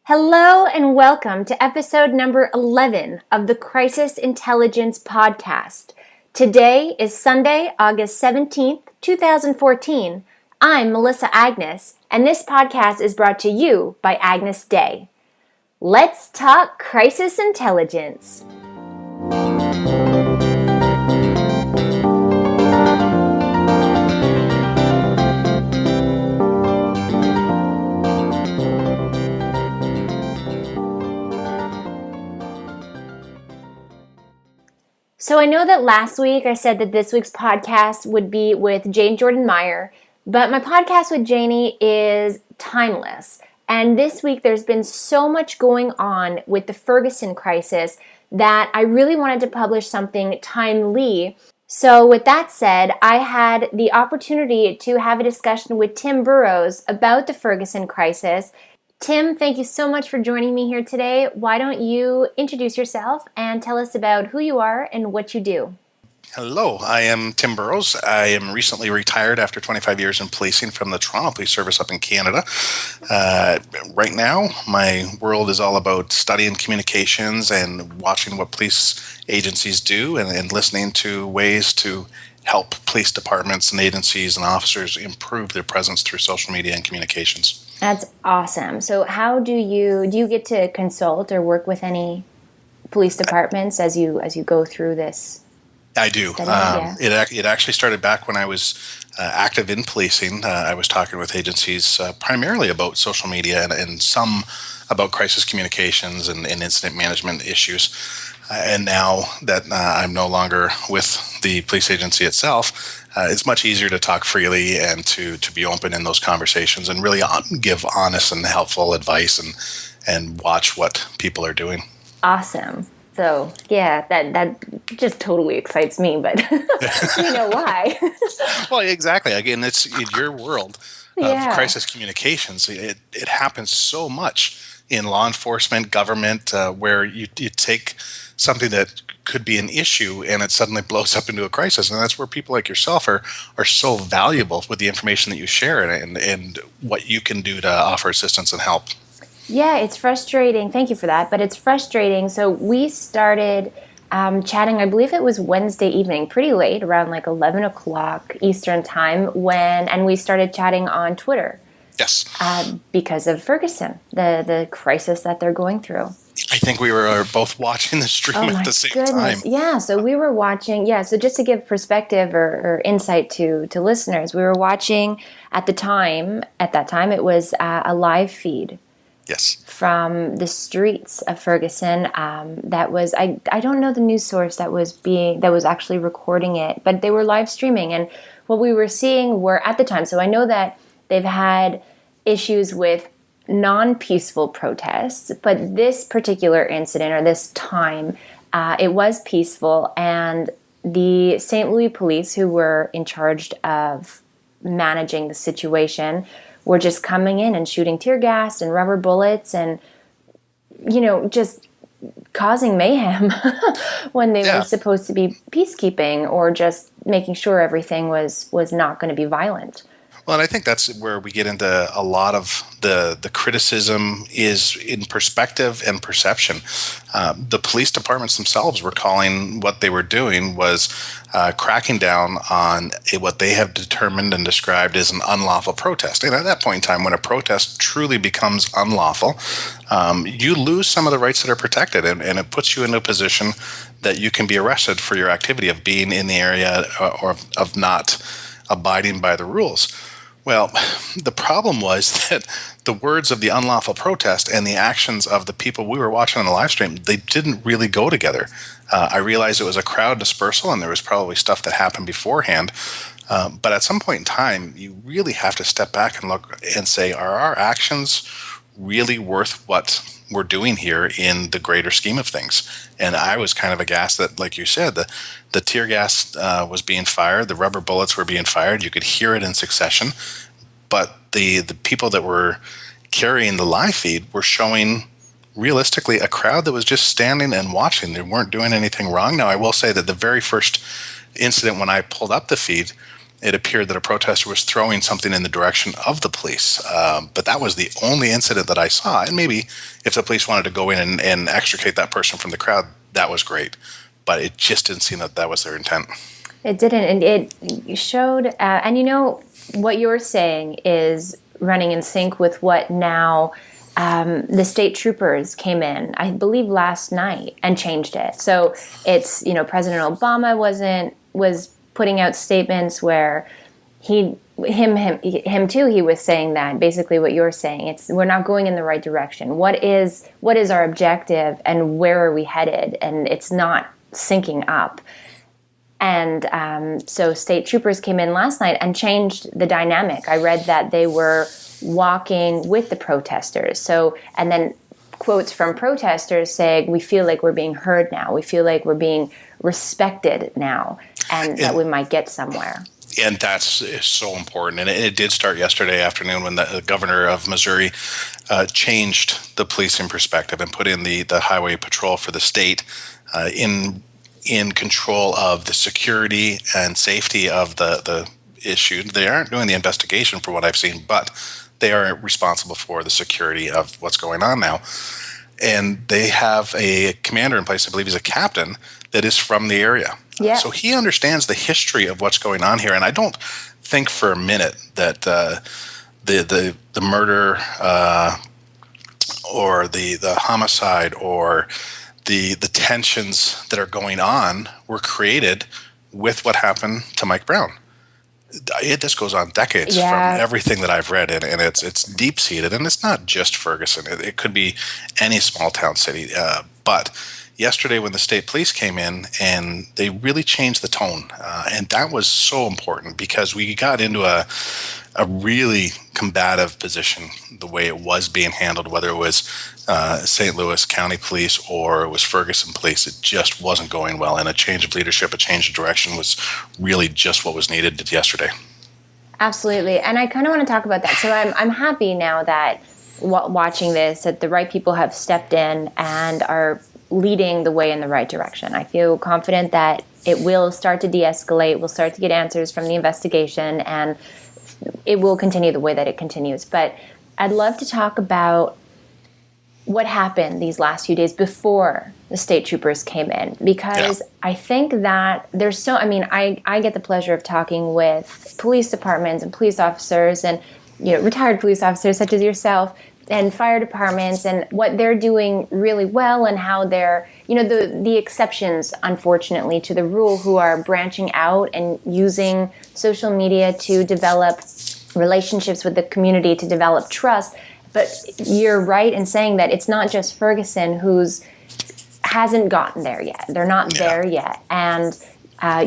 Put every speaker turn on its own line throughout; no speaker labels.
Hello and welcome to episode number 11 of the Crisis Intelligence Podcast. Today is Sunday, August 17th, 2014. I'm Melissa Agnes, and this podcast is brought to you by Agnes Day. Let's talk crisis intelligence. So I know that last week I said that this week's podcast would be with Jane Jordan Meyer, but my podcast with Janie is timeless. And this week there's been so much going on with the Ferguson crisis that I really wanted to publish something timely. So with that said, I had the opportunity to have a discussion with Tim Burrows about the Ferguson crisis. Tim, thank you so much for joining me here today. Why don't you introduce yourself and tell us about who you are and what you do?
Hello, I am Tim Burrows. I am recently retired after 25 years in policing from the Toronto Police Service up in Canada. Right now, my world is all about studying communications and watching what police agencies do and listening to ways to help police departments and agencies and officers improve their presence through social media and communications.
That's awesome. So how do you get to consult or work with any police departments as you go through this?
I do. It actually started back when I was active in policing. I was talking with agencies primarily about social media and some about crisis communications and incident management issues. And now that I'm no longer with the police agency itself, it's much easier to talk freely and to be open in those conversations and really give honest and helpful advice and watch what people are doing.
Awesome. So yeah, that just totally excites me, but you know why.
Well, exactly. Again, it's in your world of crisis communications. It happens so much in law enforcement, government, where you take something that could be an issue and it suddenly blows up into a crisis. And that's where people like yourself are so valuable with the information that you share and what you can do to offer assistance and help.
Yeah, it's frustrating. Thank you for that. But it's frustrating. So we started chatting, I believe it was Wednesday evening, pretty late, around like 11 o'clock Eastern time, and we started chatting on Twitter.
Yes.
Because of Ferguson, the crisis that they're going through.
I think we were both watching the stream at the same time.
Yeah, so we were watching. Yeah, so just to give perspective or insight to listeners, we were watching at that time, it was a live feed.
Yes.
From the streets of Ferguson. That was I don't know the news source that was actually recording it, but they were live streaming, and what we were seeing were at the time. So I know that they've had issues with non-peaceful protests, but this particular incident or this time, it was peaceful, and the St. Louis police, who were in charge of managing the situation, were just coming in and shooting tear gas and rubber bullets and, just causing mayhem when they were supposed to be peacekeeping or just making sure everything was not going to be violent.
Well, and I think that's where we get into a lot of the criticism is in perspective and perception. The police departments themselves were calling what they were doing was cracking down on what they have determined and described as an unlawful protest. And at that point in time, when a protest truly becomes unlawful, you lose some of the rights that are protected, and it puts you in a position that you can be arrested for your activity of being in the area or of not abiding by the rules. Well, the problem was that the words of the unlawful protest and the actions of the people we were watching on the live stream, they didn't really go together. I realized it was a crowd dispersal and there was probably stuff that happened beforehand. But at some point in time, you really have to step back and look and say, are our actions really worth what we're doing here in the greater scheme of things? And I was kind of aghast that, like you said, the tear gas was being fired, the rubber bullets were being fired. You could hear it in succession. But the people that were carrying the live feed were showing realistically a crowd that was just standing and watching. They weren't doing anything wrong. Now, I will say that the very first incident when I pulled up the feed, it appeared that a protester was throwing something in the direction of the police. But that was the only incident that I saw. And maybe if the police wanted to go in and extricate that person from the crowd, that was great. But it just didn't seem that was their intent.
It didn't, and it showed. And what you're saying is running in sync with what now the state troopers came in, I believe, last night and changed it. So it's President Obama was putting out statements where him too. He was saying that basically what you're saying. We're not going in the right direction. What is our objective and where are we headed? And it's not syncing up. And so state troopers came in last night and changed the dynamic. I read that they were walking with the protesters. So, and then quotes from protesters saying, we feel like we're being heard now. We feel like we're being respected now, and that we might get somewhere.
And that's so important. And it did start yesterday afternoon when the governor of Missouri changed the policing perspective and put in the highway patrol for the state in control of the security and safety of the issue. They aren't doing the investigation for what I've seen, but they are responsible for the security of what's going on now. And they have a commander in place, I believe he's a captain, that is from the area.
Yeah.
So he understands the history of what's going on here. And I don't think for a minute that the murder or the homicide or the tensions that are going on were created with what happened to Mike Brown. This goes on decades from everything that I've read, and it's deep seated, and it's not just Ferguson. It could be any small town city. But yesterday, when the state police came in, and they really changed the tone, and that was so important because we got into a really combative position the way it was being handled, whether it was St. Louis County Police or it was Ferguson Police. It just wasn't going well, and a change of leadership, a change of direction was really just what was needed yesterday.
Absolutely, and I kind of want to talk about that. So I'm happy now that watching this, that the right people have stepped in and are leading the way in the right direction. I feel confident that it will start to de-escalate, we'll start to get answers from the investigation, and it will continue the way that it continues. But I'd love to talk about what happened these last few days before the state troopers came in, because I think that there's I get the pleasure of talking with police departments and police officers and retired police officers such as yourself and fire departments and what they're doing really well and how they're, the exceptions, unfortunately, to the rule who are branching out and using social media to develop relationships with the community, to develop trust. But you're right in saying that it's not just Ferguson who's hasn't gotten there yet. They're not there yet. And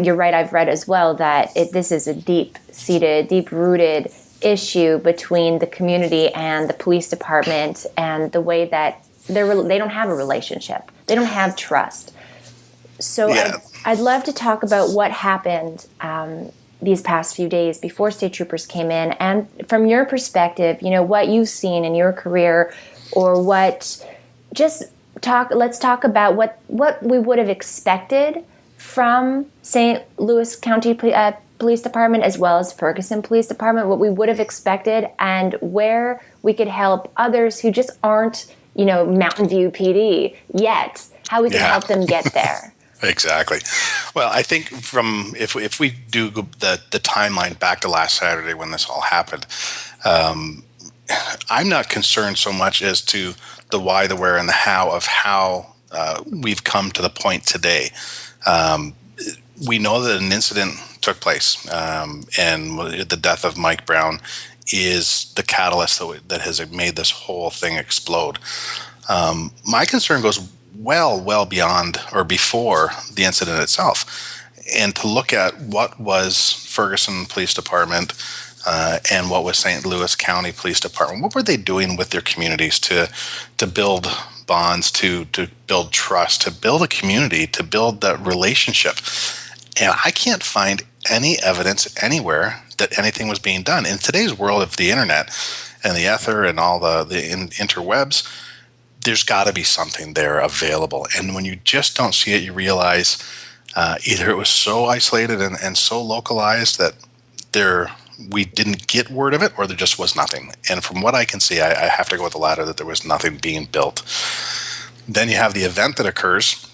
you're right, I've read as well that this is a deep-seated, deep-rooted issue between the community and the police department, and the way that they don't have a relationship. They don't have trust. So I'd love to talk about what happened these past few days before state troopers came in, and from your perspective, what you've seen in your career, or let's talk about what we would have expected from St. Louis County Police Department as well as Ferguson Police Department, what we would have expected, and where we could help others who just aren't, Mountain View PD yet, how we can help them get there.
Exactly. Well, I think if we do the timeline back to last Saturday when this all happened, I'm not concerned so much as to the why, the where, and the how of how we've come to the point today. We know that an incident took place, and the death of Mike Brown is the catalyst that has made this whole thing explode. My concern goes well beyond or before the incident itself, and to look at what was Ferguson Police Department and what was St. Louis County Police Department. What were they doing with their communities to build bonds, to build trust, to build a community, to build that relationship? And I can't find any evidence anywhere that anything was being done. In today's world of the internet and the ether and all the interwebs, there's got to be something there available. And when you just don't see it, you realize either it was so isolated and so localized that we didn't get word of it, or there just was nothing. And from what I can see, I have to go with the latter, that there was nothing being built. Then you have the event that occurs.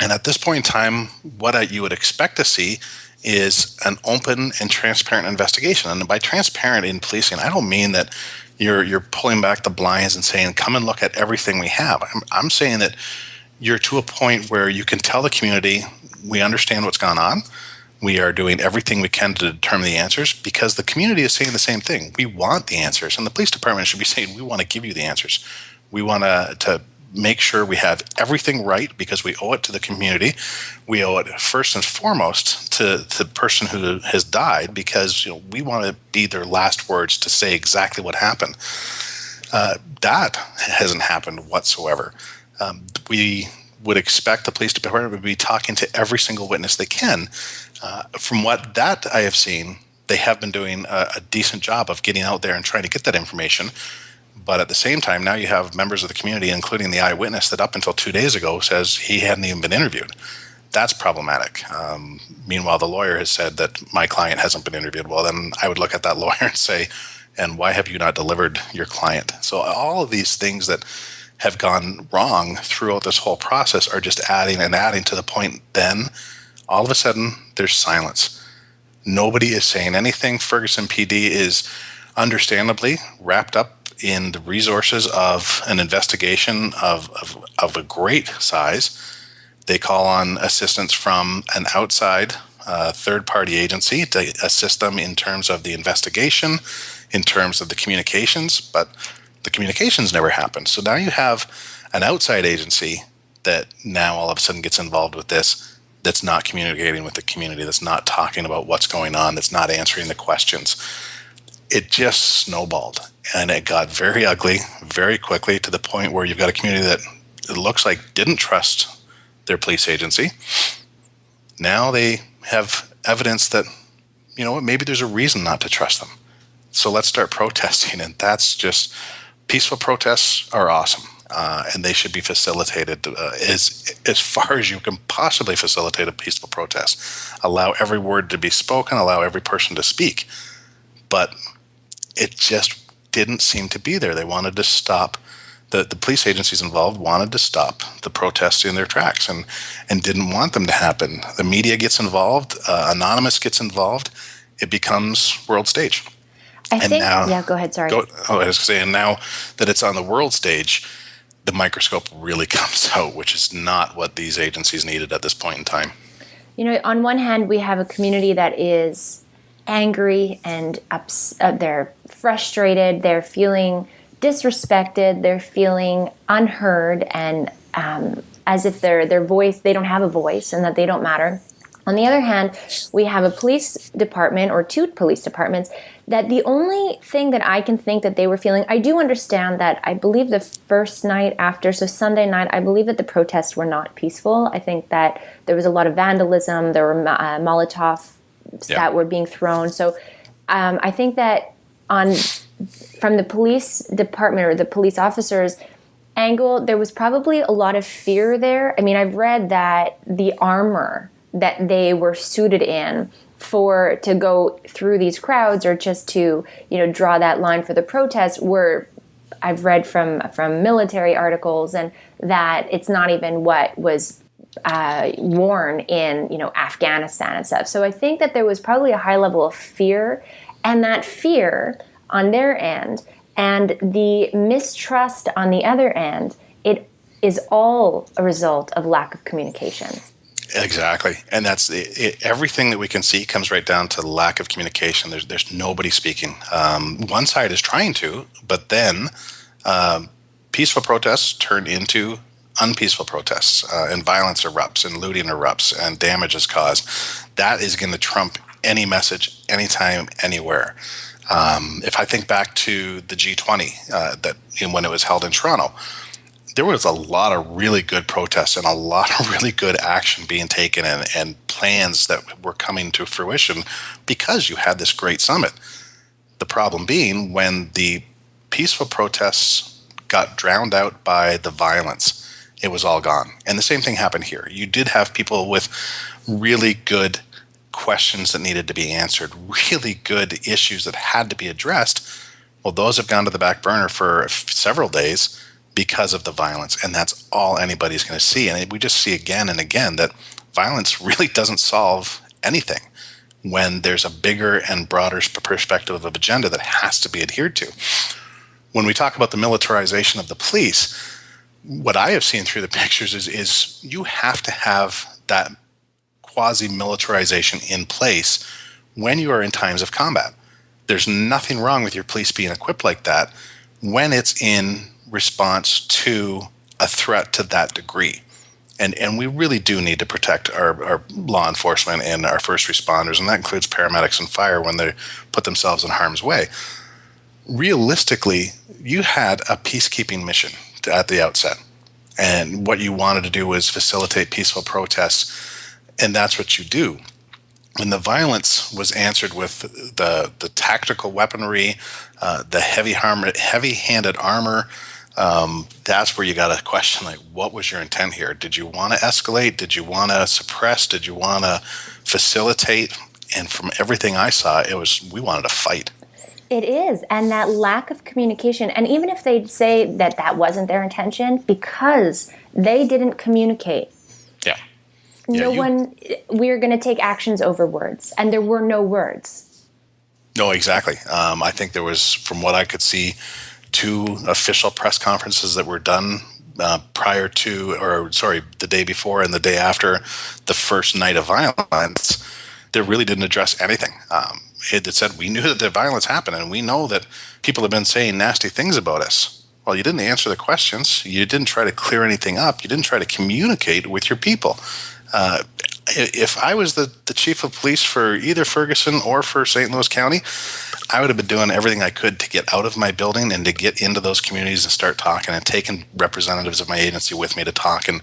And at this point in time, what you would expect to see is an open and transparent investigation. And by transparent in policing, I don't mean that you're pulling back the blinds and saying, come and look at everything we have. I'm saying that you're to a point where you can tell the community, we understand what's gone on. We are doing everything we can to determine the answers, because the community is saying the same thing. We want the answers. And the police department should be saying, we want to give you the answers. We want to make sure we have everything right, because we owe it to the community. We owe it first and foremost to the person who has died, because we want to be their last words to say exactly what happened. That hasn't happened whatsoever. We would expect the police department to be talking to every single witness they can. From what that I have seen, they have been doing a decent job of getting out there and trying to get that information. But at the same time, now you have members of the community, including the eyewitness that up until 2 days ago says he hadn't even been interviewed. That's problematic. Meanwhile, the lawyer has said that my client hasn't been interviewed. Well, then I would look at that lawyer and say, and why have you not delivered your client? So all of these things that have gone wrong throughout this whole process are just adding and adding to the point. Then all of a sudden there's silence. Nobody is saying anything. Ferguson PD is understandably wrapped up in the resources of an investigation of a great size. They call on assistance from an outside third-party agency to assist them in terms of the investigation, in terms of the communications, but the communications never happened. So now you have an outside agency that now all of a sudden gets involved with this, that's not communicating with the community, that's not talking about what's going on, that's not answering the questions. It just snowballed, and it got very ugly very quickly, to the point where you've got a community that it looks like didn't trust their police agency. Now they have evidence that, maybe there's a reason not to trust them. So let's start protesting, and that's just... Peaceful protests are awesome, and they should be facilitated as far as you can possibly facilitate a peaceful protest. Allow every word to be spoken, allow every person to speak. But it just didn't seem to be there. They wanted to stop, the police agencies involved wanted to stop the protests in their tracks and didn't want them to happen. The media gets involved, Anonymous gets involved, it becomes world stage.
Go ahead, sorry.
I was going to say, and now that it's on the world stage, the microscope really comes out, which is not what these agencies needed at this point in time.
On one hand, we have a community that is angry and they're frustrated, they're feeling disrespected, they're feeling unheard, and as if their voice, they don't have a voice and that they don't matter. On the other hand, we have a police department, or two police departments, that the only thing that I can think that they were feeling, I do understand that I believe the first night after, so Sunday night, I believe that the protests were not peaceful. I think that there was a lot of vandalism, there were Molotovs that were being thrown. So I think that from the police department or the police officers' angle, there was probably a lot of fear there. I mean, I've read that the armor that they were suited in to go through these crowds, or just to draw that line for the protests, I've read from military articles, and that it's not even what was worn in Afghanistan and stuff. So I think that there was probably a high level of fear, and that fear on their end and the mistrust on the other end, it is all a result of lack of communication.
Exactly. And that's everything that we can see comes right down to lack of communication. There's nobody speaking. One side is trying to, but then peaceful protests turn into unpeaceful protests, and violence erupts, and looting erupts, and damage is caused. That is going to trump any message, anytime, anywhere. If I think back to the G20 when it was held in Toronto, there was a lot of really good protests and a lot of really good action being taken, and plans that were coming to fruition because you had this great summit. The problem being, when the peaceful protests got drowned out by the violence, it was all gone. And the same thing happened here. You did have people with really good questions that needed to be answered, really good issues that had to be addressed, well, those have gone to the back burner for several days because of the violence. And that's all anybody's going to see. And we just see again and again that violence really doesn't solve anything when there's a bigger and broader perspective of agenda that has to be adhered to. When we talk about the militarization of the police, what I have seen through the pictures is you have to have that quasi-militarization in place when you are in times of combat. There's nothing wrong with your police being equipped like that when it's in response to a threat to that degree. And we really do need to protect our law enforcement and our first responders, and that includes paramedics and fire when they put themselves in harm's way. Realistically, you had a peacekeeping mission at the outset, and what you wanted to do was facilitate peaceful protests, and that's what you do. When the violence was answered with the tactical weaponry, the heavy-handed armor, that's where you got to question, like, what was your intent here? Did you want to escalate? Did you want to suppress? Did you want to facilitate? And from everything I saw, it was, we wanted to fight.
It is. And that lack of communication, and even if they say that that wasn't their intention, because they didn't communicate.
Yeah.
We're going to take actions over words. And there were no words.
No, exactly. I think there was, from what I could see, 2 official press conferences that were done prior to, the day before and the day after the first night of violence. That really didn't address anything. It said, we knew that the violence happened, and we know that people have been saying nasty things about us. Well, you didn't answer the questions. You didn't try to clear anything up. You didn't try to communicate with your people. If I was the chief of police for either Ferguson or for St. Louis County, I would have been doing everything I could to get out of my building and to get into those communities and start talking, and taking representatives of my agency with me to talk. And,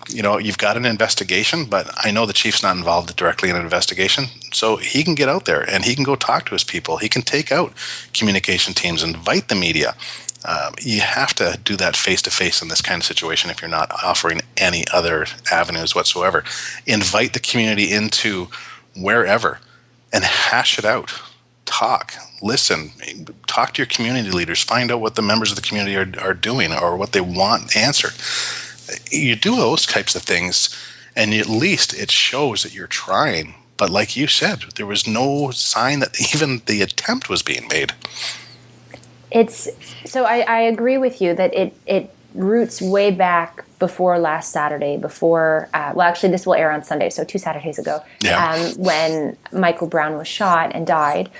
you've got an investigation, but I know the chief's not involved directly in an investigation, so he can get out there and he can go talk to his people. He can take out communication teams, invite the media. You have to do that face-to-face in this kind of situation if you're not offering any other avenues whatsoever. Invite the community into wherever and hash it out. Talk, listen, talk to your community leaders, find out what the members of the community are doing or what they want answered. You do those types of things, and at least it shows that you're trying. But like you said, there was no sign that even the attempt was being made.
I agree with you that it roots way back before last Saturday, actually this will air on Sunday, so 2 Saturdays ago, when Michael Brown was shot and died.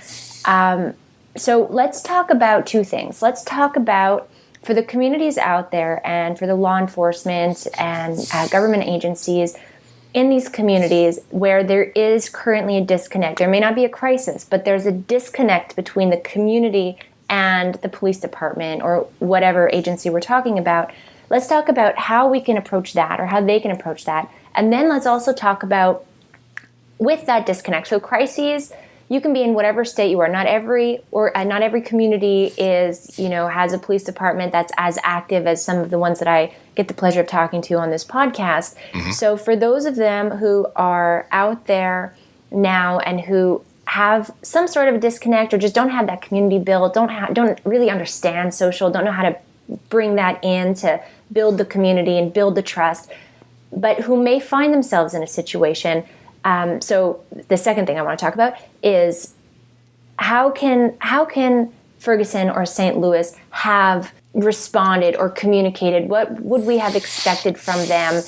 So let's talk about 2 things. Let's talk about, for the communities out there and for the law enforcement and government agencies in these communities where there is currently a disconnect. There may not be a crisis, but there's a disconnect between the community and the police department or whatever agency we're talking about. Let's talk about how we can approach that, or how they can approach that. And then let's also talk about, with that disconnect, so crises, you can be in whatever state you are. Not every community has a police department that's as active as some of the ones that I get the pleasure of talking to on this podcast. Mm-hmm. So for those of them who are out there now and who have some sort of a disconnect or just don't have that community built, don't really understand social, don't know how to bring that in to build the community and build the trust, but who may find themselves in a situation. So the second thing I want to talk about is how can Ferguson or St. Louis have responded or communicated? What would we have expected from them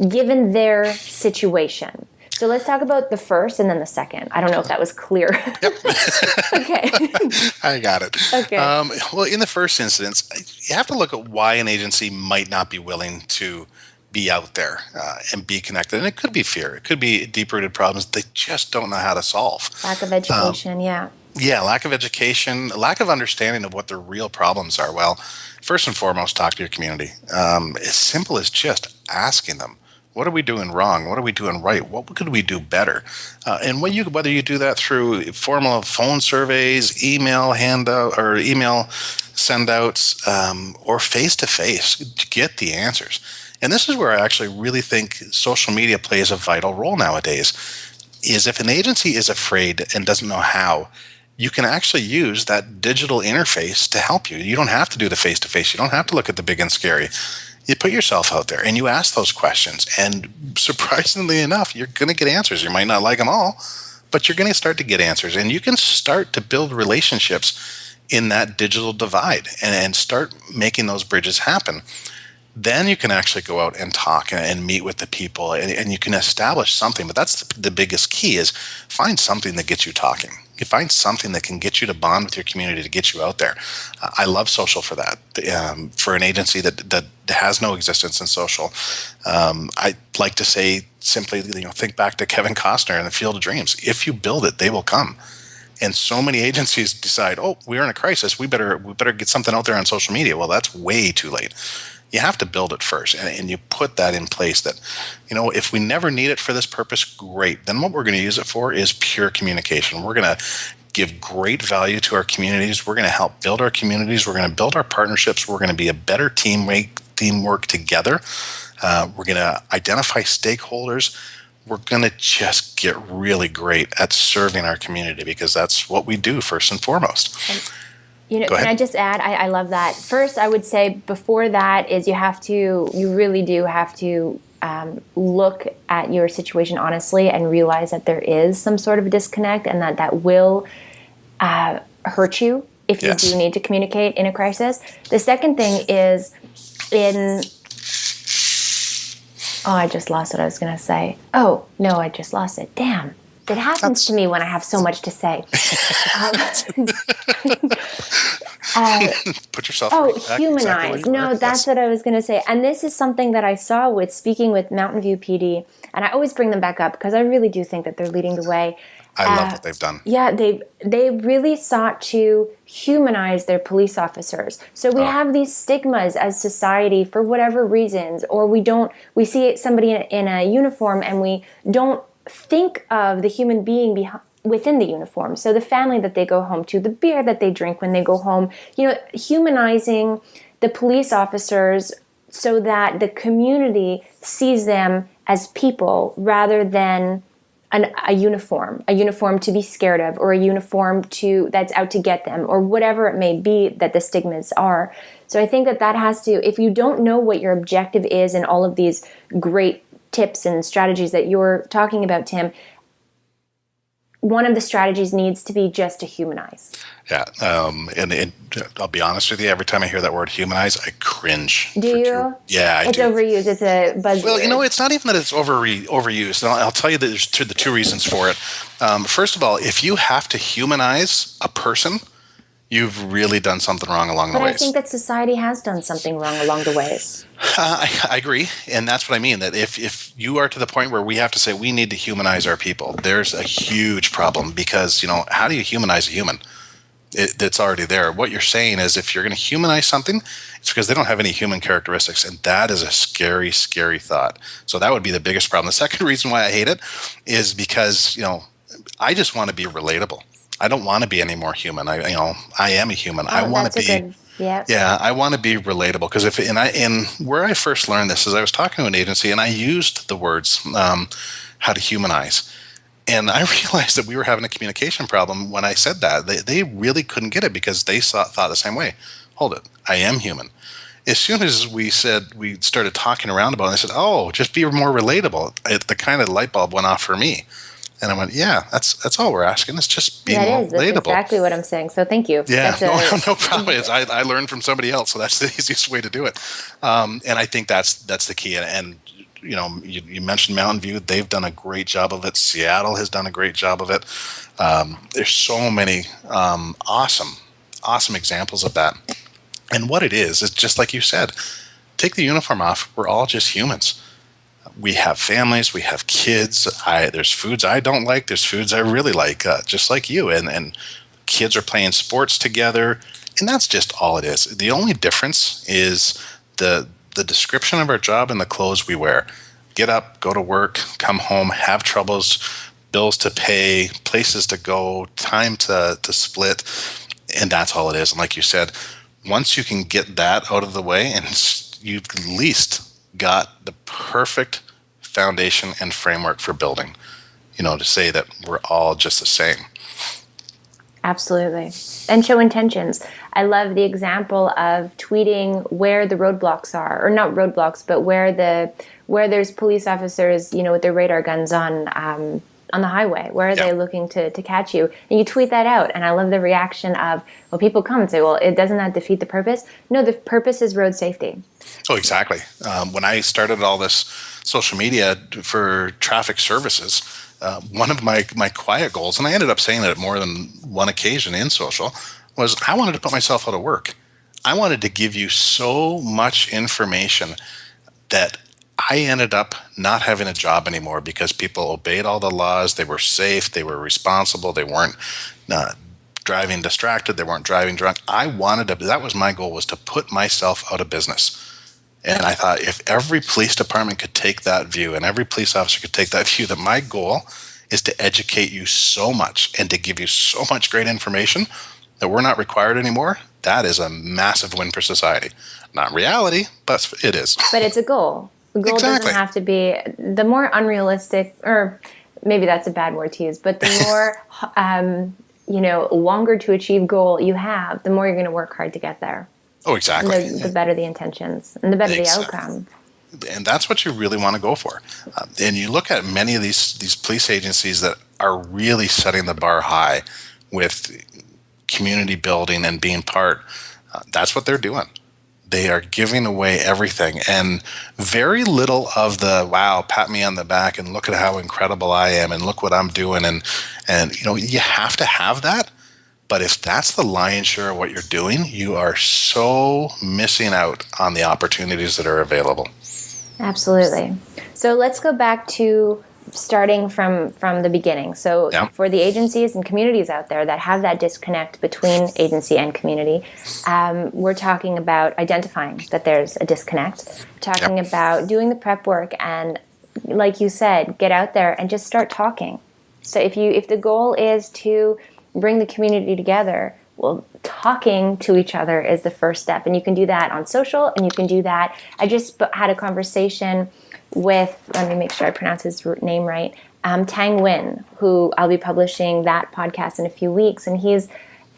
given their situation? So let's talk about the first and then the second. I don't know if that was clear.
Yep.
Okay.
I got it.
Okay.
Well, in the first instance, you have to look at why an agency might not be willing to be out there and be connected. And it could be fear. It could be deep-rooted problems they just don't know how to solve.
Lack of education, yeah.
Yeah, lack of education, lack of understanding of what their real problems are. Well, first and foremost, talk to your community. As simple as just asking them, what are we doing wrong? What are we doing right? What could we do better? And whether you do that through formal phone surveys, email handout or email send-outs, or face-to-face, to get the answers. And this is where I actually really think social media plays a vital role nowadays. is if an agency is afraid and doesn't know how, you can actually use that digital interface to help you. You don't have to do the face-to-face. You don't have to look at the big and scary. You put yourself out there and you ask those questions. And surprisingly enough, you're going to get answers. You might not like them all, but you're going to start to get answers. And you can start to build relationships in that digital divide and start making those bridges happen. Then you can actually go out and talk and meet with the people, and you can establish something. But that's the biggest key, is find something that gets you talking. You find something that can get you to bond with your community, to get you out there. I love social for that. For an agency that has no existence in social, I like to say simply, think back to Kevin Costner in The Field of Dreams. If you build it, they will come. And so many agencies decide, oh, we're in a crisis. We better get something out there on social media. Well, that's way too late. You have to build it first, and you put that in place that, if we never need it for this purpose, great. Then what we're going to use it for is pure communication. We're going to give great value to our communities. We're going to help build our communities. We're going to build our partnerships. We're going to be a better teamwork together. We're going to identify stakeholders. We're going to just get really great at serving our community, because that's what we do first and foremost.
Can I just add? I love that. First, I would say before that is you really do have to look at your situation honestly and realize that there is some sort of a disconnect, and that will hurt you if you do need to communicate in a crisis. The second thing is I just lost what I was going to say. Oh, no, I just lost it. Damn. It happens to me when I have so much to say.
Put yourself.
Humanize. Exactly that's what I was going to say. And this is something that I saw with speaking with Mountain View PD, and I always bring them back up because I really do think that they're leading the way.
I love what they've done.
Yeah, they really sought to humanize their police officers. So we have these stigmas as society for whatever reasons, or we see somebody in a uniform and we don't think of the human being within the uniform. So the family that they go home to, the beer that they drink when they go home, humanizing the police officers so that the community sees them as people rather than a uniform to be scared of, or a uniform that's out to get them, or whatever it may be that the stigmas are. So I think that has to, if you don't know what your objective is in all of these great tips and strategies that you're talking about, Tim, one of the strategies needs to be just to humanize.
Yeah, and I'll be honest with you, every time I hear that word humanize, I cringe.
Do you?
Yeah, I do.
It's overused. It's a buzzword.
Well, it's not even that it's overused. And I'll tell you that there's the two reasons for it. First of all, if you have to humanize a person, you've really done something wrong along the ways.
But I think that society has done something wrong along the ways.
I agree, and that's what I mean, that if you are to the point where we have to say we need to humanize our people, there's a huge problem, because, how do you humanize a human? It's already there. What you're saying is, if you're going to humanize something, it's because they don't have any human characteristics, and that is a scary, scary thought. So that would be the biggest problem. The second reason why I hate it is because, I just want to be relatable. I don't want to be any more human. I am a human. I want to be. I want to be relatable, because where I first learned this is I was talking to an agency and I used the words how to humanize, and I realized that we were having a communication problem when I said that. They really couldn't get it because they thought the same way. Hold it, I am human. As soon as we started talking around about it, I said, oh, just be more relatable. The kind of light bulb went off for me. And I went, yeah, that's all we're asking. It's just being more relatable. That's
exactly what I'm saying. So thank you.
Yeah, no problem. I learned from somebody else, so that's the easiest way to do it. And I think that's the key. And you mentioned Mountain View. They've done a great job of it. Seattle has done a great job of it. There's so many awesome examples of that. And what it is just like you said, take the uniform off. We're all just humans. We have families, we have kids. There's foods I don't like. There's foods I really like, just like you. And kids are playing sports together, and that's just all it is. The only difference is the description of our job and the clothes we wear. Get up, go to work, come home, have troubles, bills to pay, places to go, time to split, and that's all it is. And like you said, once you can get that out of the way, and you've at least got the perfect foundation and framework for building. to say that we're all just the same.
Absolutely. And show intentions. I love the example of tweeting where the roadblocks are, or not roadblocks, but where there's police officers, with their radar guns on the highway. Where are they looking to catch you? And you tweet that out. And I love the reaction of, well, people come and say, well, it doesn't that defeat the purpose? No, the purpose is road safety.
Oh, exactly. When I started all this social media for traffic services, one of my quiet goals, and I ended up saying it at more than one occasion in social, was I wanted to put myself out of work. I wanted to give you so much information that I ended up not having a job anymore because people obeyed all the laws. They were safe. They were responsible. They weren't driving distracted. They weren't driving drunk. That was my goal, was to put myself out of business. And I thought, if every police department could take that view, and every police officer could take that view, that my goal is to educate you so much and to give you so much great information that we're not required anymore, that is a massive win for society. Not reality, but it is. But
it's a goal. The goal doesn't have to be the more unrealistic, or maybe that's a bad word to use, but the more longer to achieve goal you have, the more you're going to work hard to get there.
Oh, exactly.
And the better the intentions and the better the outcome.
And that's what you really want to go for. And you look at many of these police agencies that are really setting the bar high with community building and being part. That's what they're doing. They are giving away everything, and very little of the, wow, pat me on the back and look at how incredible I am and look what I'm doing. And you have to have that. But if that's the lion's share of what you're doing, you are so missing out on the opportunities that are available.
Absolutely. So let's go back to starting from the beginning. So for the agencies and communities out there that have that disconnect between agency and community, we're talking about identifying that there's a disconnect, talking about doing the prep work, and like you said, get out there and just start talking. So if the goal is to bring the community together, well, talking to each other is the first step. And you can do that on social, and you can do that. I just had a conversation with, let me make sure I pronounce his name right, Tang Nguyen, who I'll be publishing that podcast in a few weeks. And he's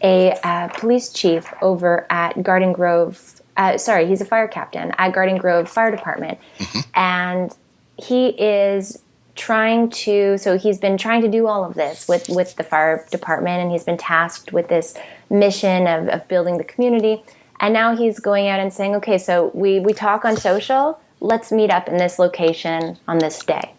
a police chief over at Garden Grove. He's a fire captain at Garden Grove Fire Department. Mm-hmm. And he is he's been trying to do all of this with the fire department, and he's been tasked with this mission of building the community. And now he's going out and saying, okay, so we talk on social, let's meet up in this location on this day.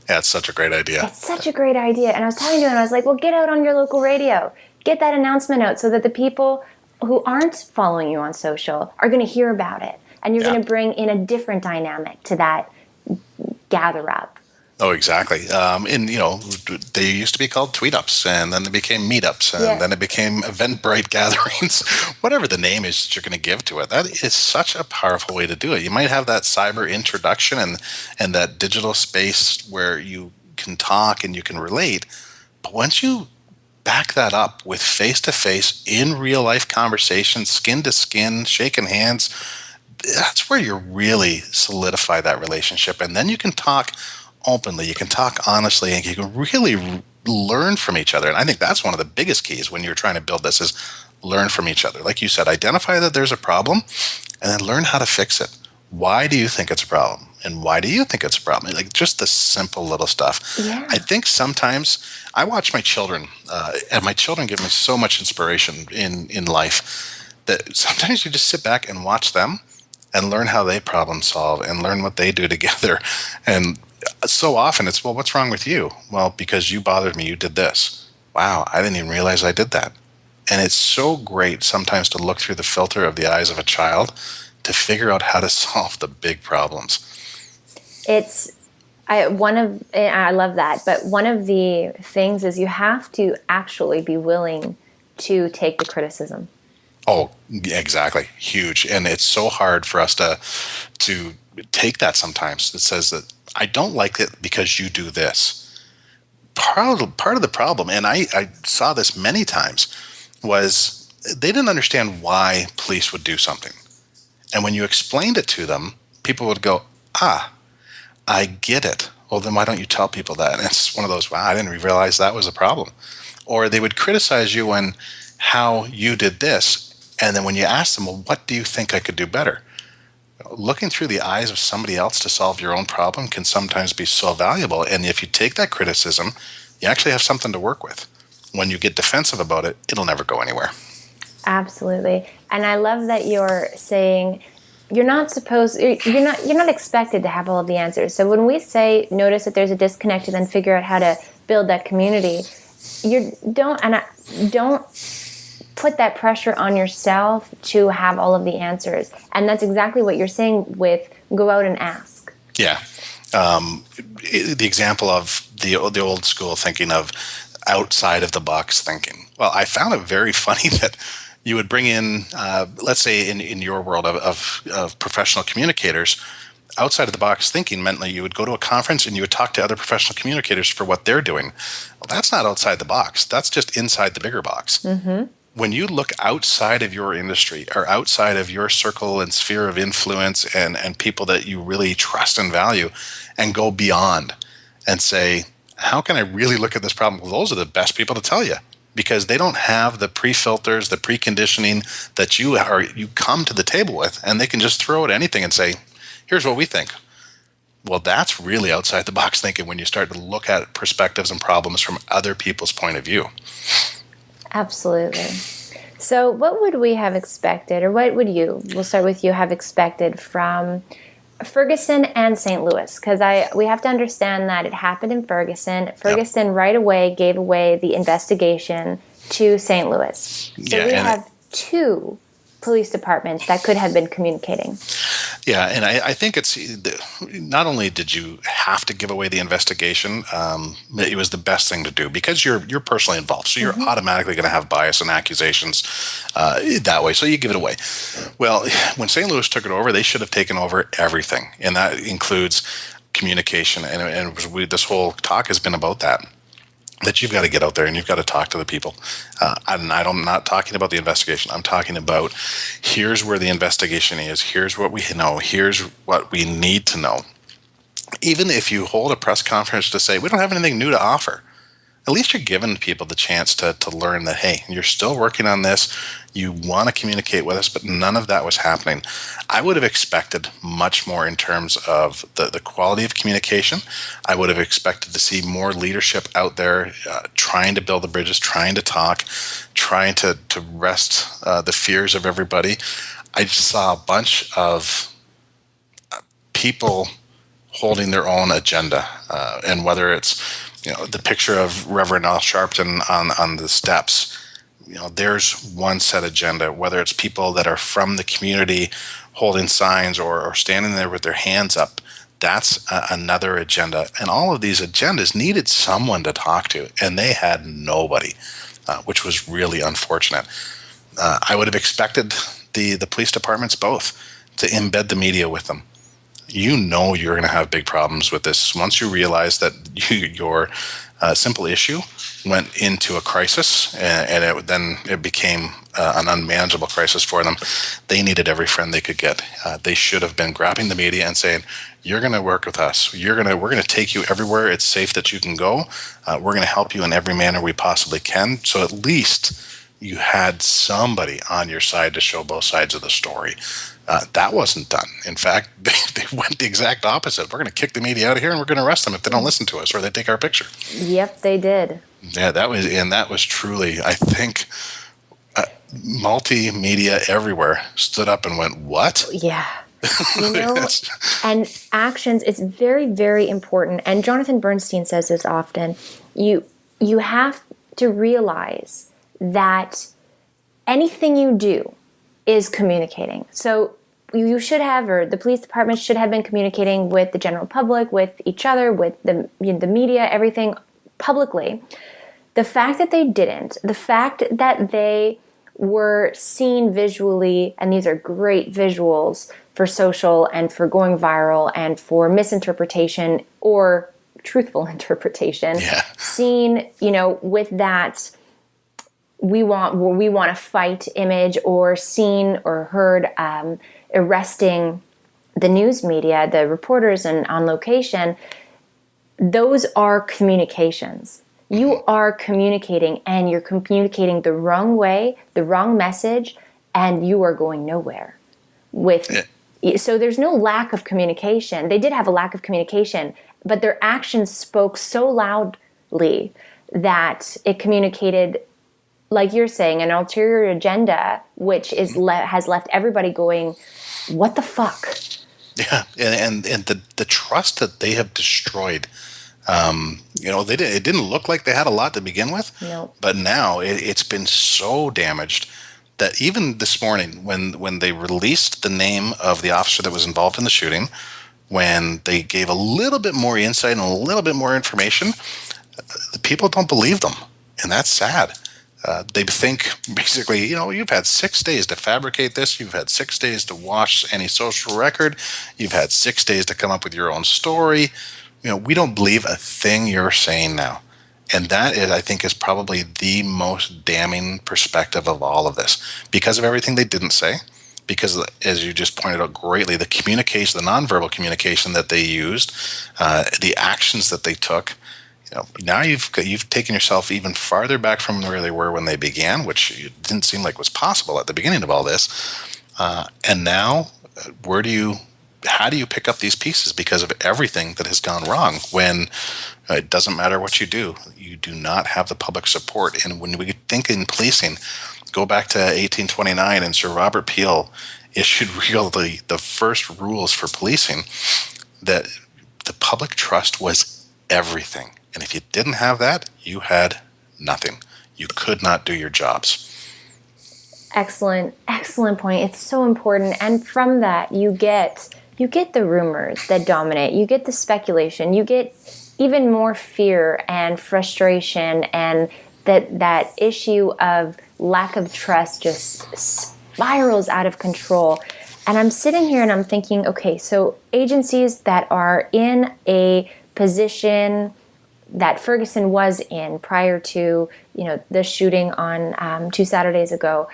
Yeah, it's such a great idea.
It's such a great idea. And I was talking to him, and I was like, well, get out on your local radio. Get that announcement out so that the people who aren't following you on social are going to hear about it. And you're going to bring in a different dynamic to that gather up.
Oh, exactly. They used to be called tweet-ups, and then they became meetups, and then it became Eventbrite gatherings, whatever the name is that you're going to give to it. That is such a powerful way to do it. You might have that cyber introduction and that digital space where you can talk and you can relate, but once you back that up with face-to-face, in real-life conversations, skin-to-skin, shaking hands, that's where you really solidify that relationship, and then you can talk openly, you can talk honestly, and you can really learn from each other. And I think that's one of the biggest keys when you're trying to build this, is learn from each other. Like you said, identify that there's a problem and then learn how to fix it. Why do you think it's a problem? And why do you think it's a problem? Like just the simple little stuff. Yeah. I think sometimes I watch my children, and my children give me so much inspiration in life, that sometimes you just sit back and watch them and learn how they problem solve and learn what they do together. And so often it's, well, what's wrong with you? Well, because you bothered me, you did this. Wow, I didn't even realize I did that. And it's so great sometimes to look through the filter of the eyes of a child to figure out how to solve the big problems.
I love that, but one of the things is you have to actually be willing to take the criticism.
Oh, exactly. Huge. And it's so hard for us to take that sometimes. It says that I don't like it because you do this. Part of the problem, and I saw this many times, was they didn't understand why police would do something. And when you explained it to them, people would go, I get it. Well, then why don't you tell people that? And it's one of those, wow, I didn't realize that was a problem. Or they would criticize you on how you did this. And then when you ask them, well, what do you think I could do better? Looking through the eyes of somebody else to solve your own problem can sometimes be so valuable. And if you take that criticism, you actually have something to work with. When you get defensive about it, it'll never go anywhere.
Absolutely. And I love that you're saying you're not expected to have all of the answers. So when we say notice that there's a disconnect and then figure out how to build that community, don't put that pressure on yourself to have all of the answers. And that's exactly what you're saying with go out and ask.
Yeah. The example of the old school thinking of outside of the box thinking. Well, I found it very funny that you would bring in, let's say in your world of professional communicators, outside of the box thinking meant that you would go to a conference and you would talk to other professional communicators for what they're doing. Well, that's not outside the box. That's just inside the bigger box. Mm-hmm. When you look outside of your industry or outside of your circle and sphere of influence and people that you really trust and value and go beyond and say, how can I really look at this problem? Well, those are the best people to tell you because they don't have the pre-filters, the preconditioning that you come to the table with, and they can just throw at anything and say, here's what we think. Well, that's really outside the box thinking when you start to look at perspectives and problems from other people's point of view.
Absolutely. So what would we have expected, or what would we'll start with you, have expected from Ferguson and St. Louis? Because we have to understand that it happened in Ferguson. Ferguson right away gave away the investigation to St. Louis. So we have two police departments that could have been communicating.
Yeah, and I think it's not only did you have to give away the investigation, it was the best thing to do because you're personally involved, so you're automatically going to have bias and accusations that way. So you give it away. Well, when St. Louis took it over, they should have taken over everything, and that includes communication. And this whole talk has been about that. That you've got to get out there and you've got to talk to the people. I'm not talking about the investigation. I'm talking about here's where the investigation is. Here's what we know. Here's what we need to know. Even if you hold a press conference to say, we don't have anything new to offer, at least you're giving people the chance to learn that, hey, you're still working on this. You want to communicate with us, but none of that was happening. I would have expected much more in terms of the quality of communication. I would have expected to see more leadership out there trying to build the bridges, trying to talk, trying to rest the fears of everybody. I just saw a bunch of people holding their own agenda, and whether it's the picture of Reverend Al Sharpton on the steps, there's one set agenda, whether it's people that are from the community holding signs or standing there with their hands up, that's another agenda. And all of these agendas needed someone to talk to, and they had nobody, which was really unfortunate. I would have expected the police departments both to embed the media with them. You're going to have big problems with this. Once you realize that your simple issue went into a crisis and it became an unmanageable crisis for them, they needed every friend they could get. They should have been grabbing the media and saying, you're going to work with us. We're going to take you everywhere it's safe that you can go. We're going to help you in every manner we possibly can. So at least you had somebody on your side to show both sides of the story. That wasn't done. In fact, they went the exact opposite. We're going to kick the media out of here and we're going to arrest them if they don't listen to us or they take our picture.
Yep, they did.
Yeah, that was truly, I think, multimedia everywhere stood up and went, what?
Yeah. And actions is very, very important. And Jonathan Bernstein says this often. You have to realize that anything you do is communicating. So you should have, or the police department should have been communicating with the general public, with each other, with the media, everything publicly. The fact that they didn't, the fact that they were seen visually, and these are great visuals for social and for going viral and for misinterpretation or truthful interpretation, seen, with that we want to fight image, or seen or heard arresting the news media, the reporters and on location, those are communications. You are communicating, and you're communicating the wrong way, the wrong message, and you are going nowhere. So there's no lack of communication. They did have a lack of communication, but their actions spoke so loudly that it communicated, like you're saying, an ulterior agenda, which is has left everybody going, what the fuck?
Yeah, and the trust that they have destroyed. It didn't look like they had a lot to begin with.
No.
But now it's been so damaged that even this morning, when they released the name of the officer that was involved in the shooting, when they gave a little bit more insight and a little bit more information, the people don't believe them, and that's sad. They think basically, you've had 6 days to fabricate this. You've had 6 days to wash any social record. You've had 6 days to come up with your own story. We don't believe a thing you're saying now. And that is, I think, is probably the most damning perspective of all of this, because of everything they didn't say, because, as you just pointed out greatly, the communication, the nonverbal communication that they used, the actions that they took. Now you've taken yourself even farther back from where they were when they began, which it didn't seem like was possible at the beginning of all this. And now, how do you pick up these pieces because of everything that has gone wrong? When it doesn't matter what you do not have the public support. And when we think in policing, go back to 1829, and Sir Robert Peel issued really the first rules for policing, that the public trust was everything. And if you didn't have that, you had nothing. You could not do your jobs.
Excellent point. It's so important. And from that, you get the rumors that dominate. You get the speculation. You get even more fear and frustration, and that issue of lack of trust just spirals out of control. And I'm sitting here and I'm thinking, okay, so agencies that are in a position that Ferguson was in prior to, the shooting on 2 Saturdays ago,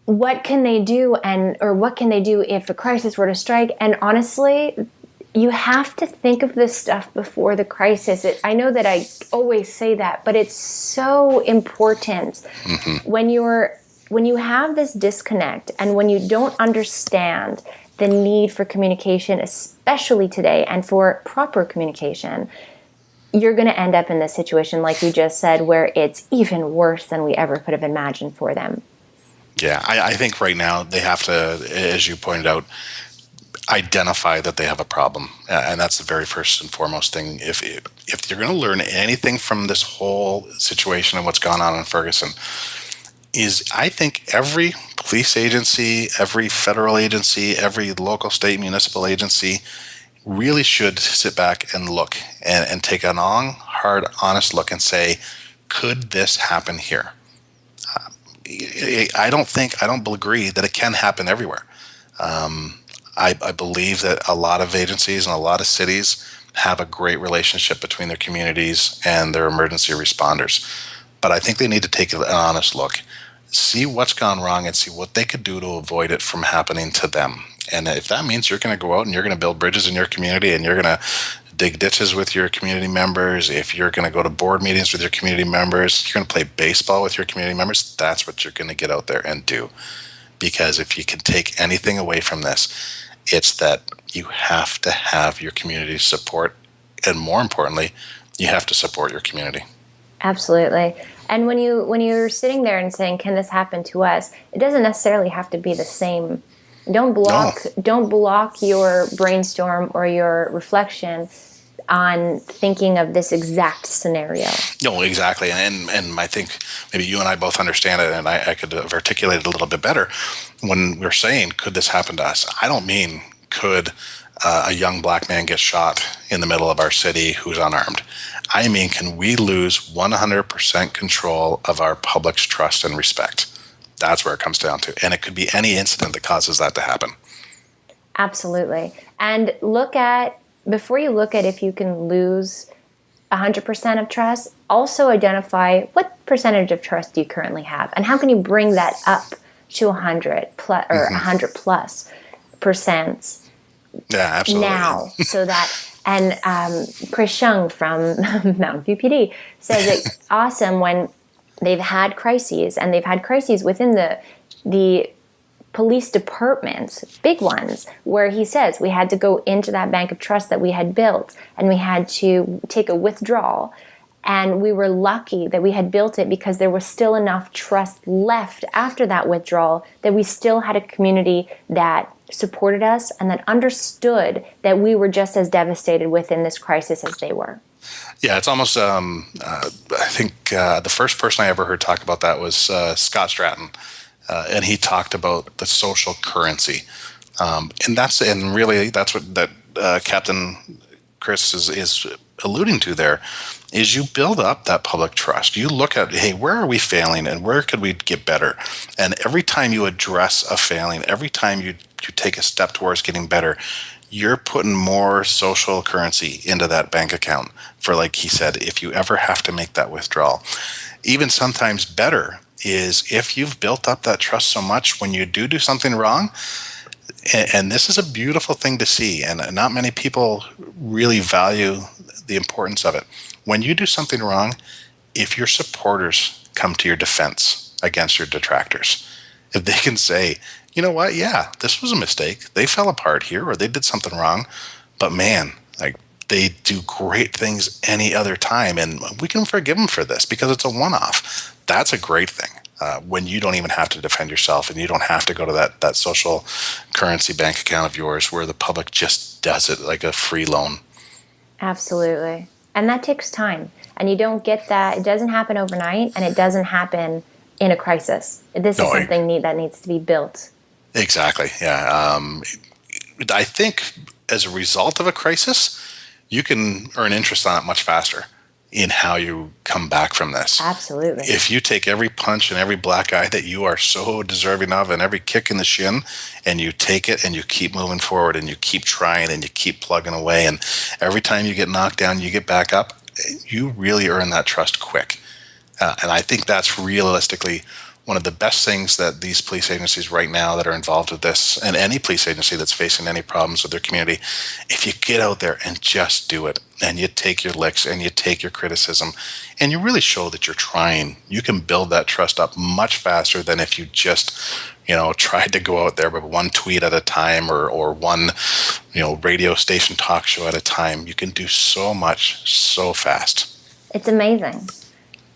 what can they do, or what can they do if a crisis were to strike? And honestly, you have to think of this stuff before the crisis. I know that I always say that, but it's so important. Mm-hmm. When you have this disconnect, and when you don't understand the need for communication, especially today, and for proper communication, you're going to end up in this situation, like you just said, where it's even worse than we ever could have imagined for them.
Yeah, I think right now they have to, as you pointed out, identify that they have a problem. And that's the very first and foremost thing. If you're going to learn anything from this whole situation and what's gone on in Ferguson, is I think every police agency, every federal agency, every local, state, municipal agency really should sit back and look and take a long, hard, honest look and say, could this happen here? I don't agree that it can happen everywhere. I believe that a lot of agencies and a lot of cities have a great relationship between their communities and their emergency responders. But I think they need to take an honest look, see what's gone wrong, and see what they could do to avoid it from happening to them. And if that means you're going to go out and you're going to build bridges in your community, and you're going to dig ditches with your community members, if you're going to go to board meetings with your community members, you're going to play baseball with your community members, that's what you're going to get out there and do. Because if you can take anything away from this, it's that you have to have your community support, and more importantly, you have to support your community.
Absolutely. And when you're sitting there and saying, can this happen to us, it doesn't necessarily have to be the same. Don't block your brainstorm or your reflection on thinking of this exact scenario.
No, exactly. And I think maybe you and I both understand it, and I could have articulated it a little bit better. When we're saying, could this happen to us? I don't mean, could a young black man get shot in the middle of our city who's unarmed? I mean, can we lose 100% control of our public's trust and respect? That's where it comes down to. And it could be any incident that causes that to happen.
Absolutely. And before you look at if you can lose 100% of trust, also identify what percentage of trust do you currently have, and how can you bring that up to 100 plus or 100 plus percent
absolutely.
now, so that And Chris Shung from Mountain View PD says it's awesome when they've had crises, and they've had crises within the police departments, big ones, where he says we had to go into that bank of trust that we had built, and we had to take a withdrawal. And we were lucky that we had built it because there was still enough trust left after that withdrawal that we still had a community that supported us and that understood that we were just as devastated within this crisis as they were.
Yeah, it's almost, I think the first person I ever heard talk about that was Scott Stratton. And he talked about the social currency. And really that's what Captain Chris is alluding to there, is you build up that public trust. You look at, hey, where are we failing and where could we get better? And every time you address a failing, every time you take a step towards getting better, you're putting more social currency into that bank account for, like he said, if you ever have to make that withdrawal. Even sometimes better is if you've built up that trust so much, when you do something wrong, and this is a beautiful thing to see, and not many people really value the importance of it. When you do something wrong, if your supporters come to your defense against your detractors, if they can say, you know what, yeah, this was a mistake, they fell apart here, or they did something wrong, but man, like, they do great things any other time, and we can forgive them for this because it's a one-off. That's a great thing. When you don't even have to defend yourself, and you don't have to go to that social currency bank account of yours where the public just does it like a free loan.
Absolutely. And that takes time. And you don't get that. It doesn't happen overnight, and it doesn't happen in a crisis. This is something that needs to be built.
Exactly. Yeah. I think as a result of a crisis, you can earn interest on it much faster in how you come back from this.
Absolutely.
If you take every punch and every black eye that you are so deserving of, and every kick in the shin, and you take it and you keep moving forward and you keep trying and you keep plugging away, and every time you get knocked down, you get back up, you really earn that trust quick. And I think that's realistically one of the best things that these police agencies right now that are involved with this, and any police agency that's facing any problems with their community, if you get out there and just do it, and you take your licks and you take your criticism, and you really show that you're trying, you can build that trust up much faster than if you just, tried to go out there with one tweet at a time, or one, radio station talk show at a time. You can do so much so fast.
It's amazing.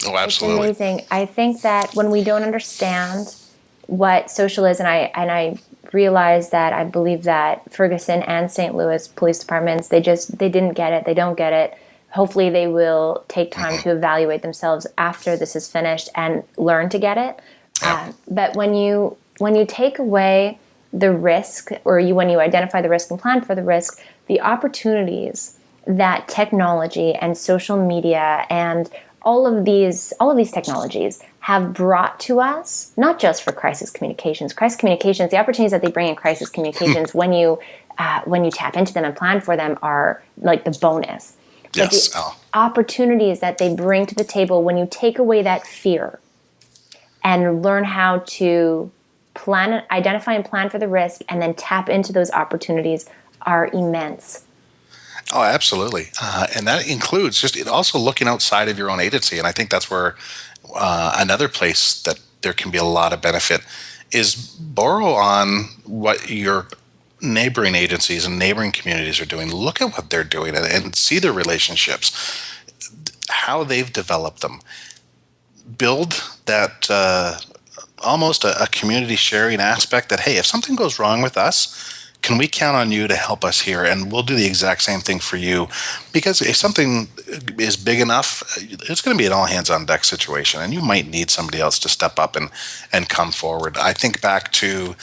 Oh, absolutely.
It's amazing. I think that when we don't understand what social is, and I realize that I believe that Ferguson and St. Louis police departments, they didn't get it. They don't get it. Hopefully they will take time to evaluate themselves after this is finished and learn to get it. Yeah. But when you take away the risk, or when you identify the risk and plan for the risk, the opportunities that technology and social media and all of these technologies have brought to us, not just for crisis communications. Crisis communications, the opportunities that they bring in crisis communications when you tap into them and plan for them are like the bonus.
Yes.
But the opportunities that they bring to the table when you take away that fear and learn how to identify and plan for the risk, and then tap into those opportunities are immense.
Oh, absolutely. And that includes just also looking outside of your own agency. And I think that's where another place that there can be a lot of benefit is borrow on what your neighboring agencies and neighboring communities are doing. Look at what they're doing and see their relationships, how they've developed them. Build that almost a community sharing aspect that, hey, if something goes wrong with us, can we count on you to help us here? And we'll do the exact same thing for you. Because if something is big enough, it's going to be an all-hands-on-deck situation, and you might need somebody else to step up and come forward. I think back to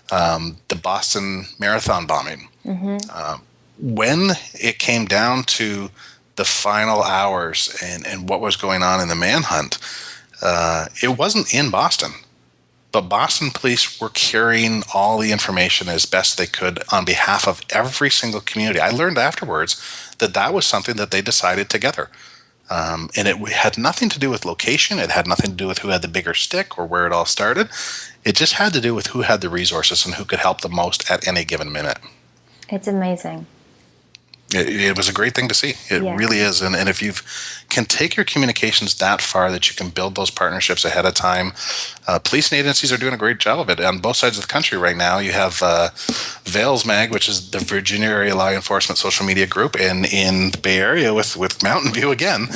the Boston Marathon bombing. Mm-hmm. When it came down to the final hours and what was going on in the manhunt, it wasn't in Boston. But Boston police were carrying all the information as best they could on behalf of every single community. I learned afterwards that was something that they decided together. And it had nothing to do with location. It had nothing to do with who had the bigger stick or where it all started. It just had to do with who had the resources and who could help the most at any given minute.
It's amazing.
It was a great thing to see. It really is. And if you can take your communications that far that you can build those partnerships ahead of time, policing agencies are doing a great job of it. On both sides of the country right now, you have Vales Mag, which is the Virginia Area Law Enforcement Social Media Group, and in the Bay Area with Mountain View again,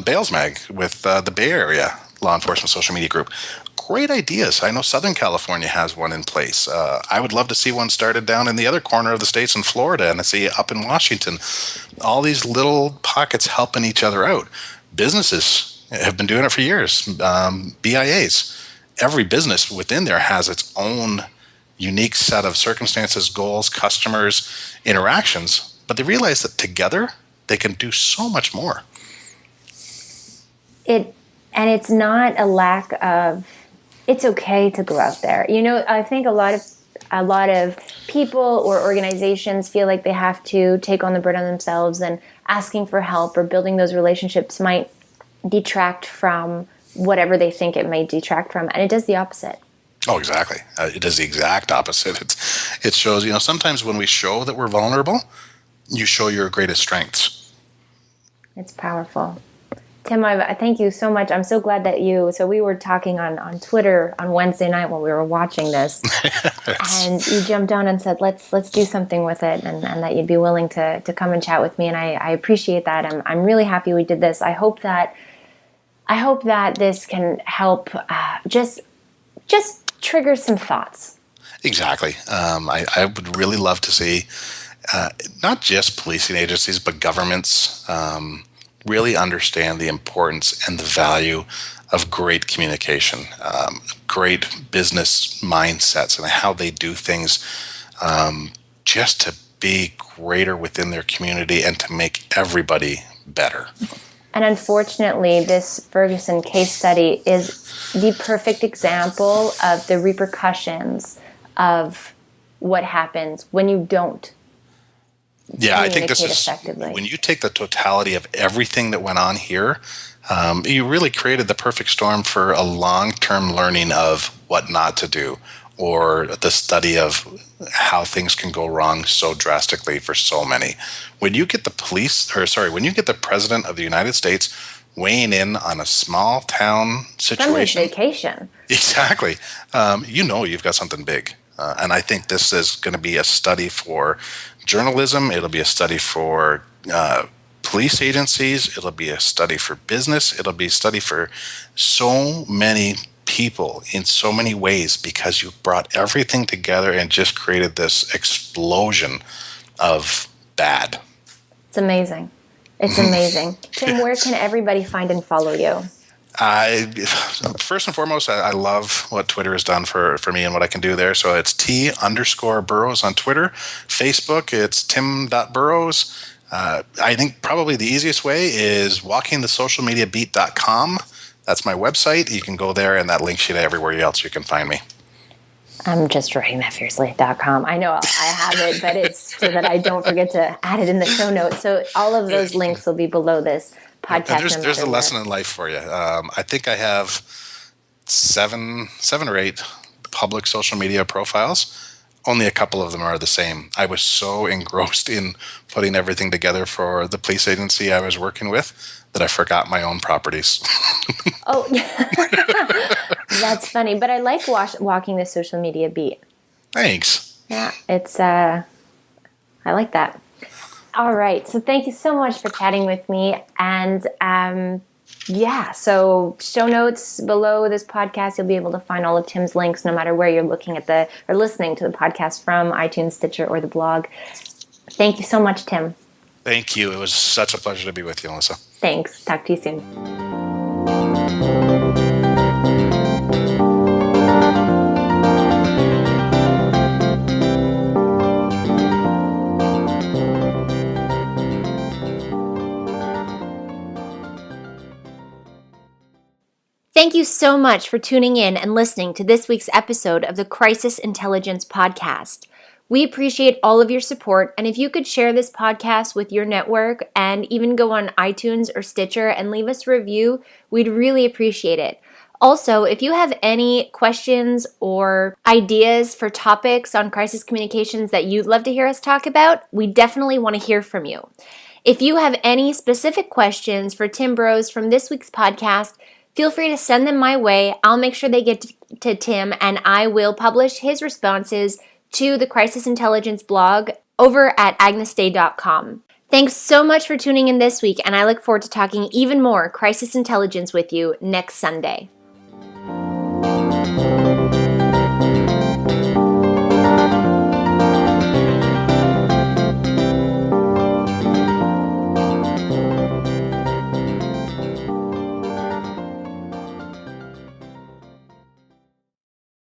Vales Mag with the Bay Area Law Enforcement Social Media Group. Great ideas. I know Southern California has one in place. I would love to see one started down in the other corner of the states in Florida, and I see up in Washington. All these little pockets helping each other out. Businesses have been doing it for years. BIAs. Every business within there has its own unique set of circumstances, goals, customers, interactions, but they realize that together they can do so much more.
And it's not a lack of. It's okay to go out there. I think a lot of people or organizations feel like they have to take on the burden themselves, and asking for help or building those relationships might detract from whatever they think it may detract from, and it does the opposite.
Oh, exactly. It does the exact opposite. It shows, sometimes when we show that we're vulnerable, you show your greatest strengths. It's
powerful. Tim, I thank you so much. I'm so glad that so we were talking on Twitter on Wednesday night when we were watching this, and you jumped on and said, let's do something with it, and that you'd be willing to come and chat with me, and I appreciate that. I'm really happy we did this. I hope that this can help just trigger some thoughts.
Exactly. I would really love to see not just policing agencies, but governments really understand the importance and the value of great communication, great business mindsets, and how they do things just to be greater within their community and to make everybody better.
And unfortunately, this Ferguson case study is the perfect example of the repercussions of what happens when you don't.
Yeah, I think this is when you take the totality of everything that went on here, you really created the perfect storm for a long-term learning of what not to do, or the study of how things can go wrong so drastically for so many. When you get when you get the President of the United States weighing in on a small town situation. From his
vacation.
Exactly. You've got something big. And I think this is going to be a study for journalism. It'll be a study for police agencies. It'll be a study for business. It'll be a study for so many people in so many ways, because you brought everything together and just created this explosion of bad.
It's amazing. It's amazing. Tim, where can everybody find and follow you?
First and foremost, I love what Twitter has done for me and what I can do there. So it's T_Burrows on Twitter. Facebook, it's Tim.Burrows. I think probably the easiest way is walkingthesocialmediabeat.com. That's my website. You can go there, and that links you to everywhere else you can find me.
I'm just writing that fiercely.com. I know I have it, but it's so that I don't forget to add it in the show notes. So all of those links will be below this podcast.
There's a lesson in life for you. I think I have seven or eight public social media profiles. Only a couple of them are the same. I was so engrossed in putting everything together for the police agency I was working with that I forgot my own properties.
Oh, that's funny. But I like walking the social media beat.
Thanks.
Yeah, it's I like that. All right. So thank you so much for chatting with me. And so show notes below this podcast, you'll be able to find all of Tim's links no matter where you're looking at or listening to the podcast from, iTunes, Stitcher, or the blog. Thank you so much, Tim.
Thank you. It was such a pleasure to be with you, Melissa.
Thanks. Talk to you soon. Thank you so much for tuning in and listening to this week's episode of the Crisis Intelligence Podcast. We appreciate all of your support, and if you could share this podcast with your network and even go on iTunes or Stitcher and leave us a review, we'd really appreciate it. Also, if you have any questions or ideas for topics on crisis communications that you'd love to hear us talk about, we definitely want to hear from you. If you have any specific questions for Tim Burrows from this week's podcast, feel free to send them my way. I'll make sure they get to Tim, and I will publish his responses to the Crisis Intelligence blog over at agnesday.com. Thanks so much for tuning in this week, and I look forward to talking even more crisis intelligence with you next Sunday.